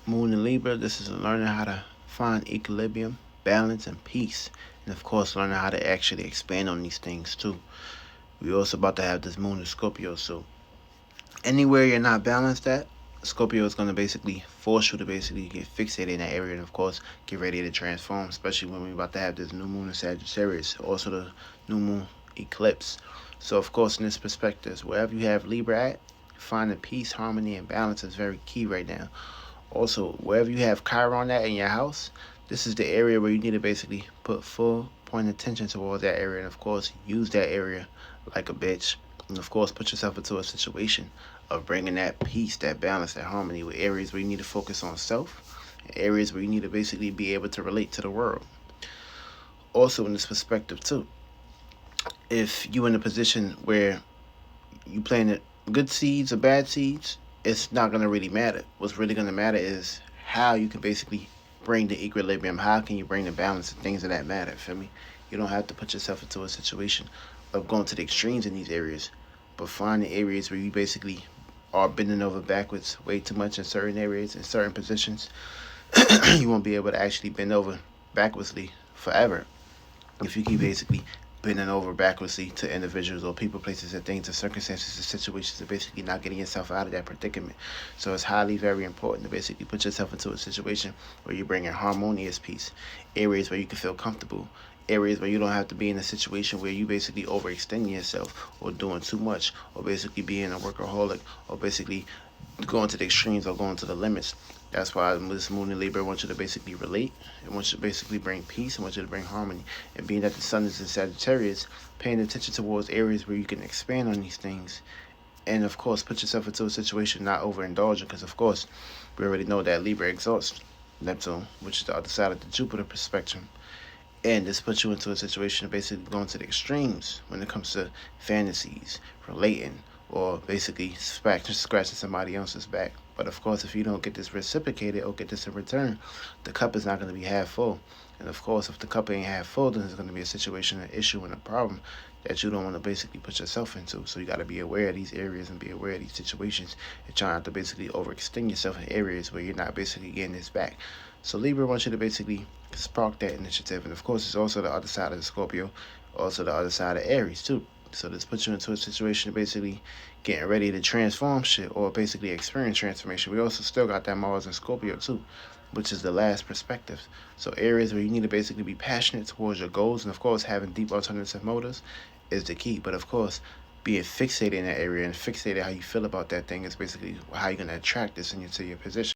Moon in Libra, this is learning how to find equilibrium, balance, and peace. And of course, learning how to actually expand on these things too. We're also about to have this moon in Scorpio, so anywhere you're not balanced at, Scorpio is going to basically force you to basically get fixated in that area and, of course, get ready to transform, especially when we're about to have this new moon in Sagittarius, also the new moon eclipse. So, of course, in this perspective, wherever you have Libra at, finding peace, harmony, and balance is very key right now. Also, wherever you have Chiron at in your house, this is the area where you need to basically put full point attention towards that area and, of course, use that area like a bitch. And, of course, put yourself into a situation of bringing that peace, that balance, that harmony with areas where you need to focus on self, areas where you need to basically be able to relate to the world. Also, in this perspective, too, if you in a position where you planted good seeds or bad seeds, it's not going to really matter. What's really going to matter is how you can basically bring the equilibrium. How can you bring the balance and things of that matter? Feel me? You don't have to put yourself into a situation of going to the extremes in these areas, but find the areas where you basically are bending over backwards way too much in certain areas, in certain positions. You won't be able to actually bend over backwardsly forever if you keep basically bending over backwardsly to individuals or people, places, and things, or circumstances, or situations, and basically not getting yourself out of that predicament. So it's highly very important to basically put yourself into a situation where you bring in harmonious peace, areas where you can feel comfortable, areas where you don't have to be in a situation where you basically overextend yourself or doing too much or basically being a workaholic or basically going to the extremes or going to the limits. That's why this moon in Libra wants you to basically relate. It wants you to basically bring peace. It wants you to bring harmony. And being that the sun is in Sagittarius, paying attention towards areas where you can expand on these things. And of course, put yourself into a situation not overindulging, because of course, we already know that Libra exalts Neptune, which is the other side of the Jupiter spectrum. And this puts you into a situation of basically going to the extremes when it comes to fantasies, relating, or basically scratching somebody else's back. But of course, if you don't get this reciprocated or get this in return, the cup is not going to be half full. And of course, if the cup ain't half full, then there's going to be a situation, an issue, and a problem that you don't want to basically put yourself into. So you got to be aware of these areas and be aware of these situations and try not to basically overextend yourself in areas where you're not basically getting this back. So Libra wants you to basically spark that initiative. And of course, it's also the other side of the Scorpio, also the other side of Aries, too. So this puts you into a situation of basically getting ready to transform shit or basically experience transformation. We also still got that Mars and Scorpio too, which is the last perspective. So areas where you need to basically be passionate towards your goals, and of course having deep alternative motives is the key. But of course, being fixated in that area and fixated how you feel about that thing is basically how you're gonna attract this into your position.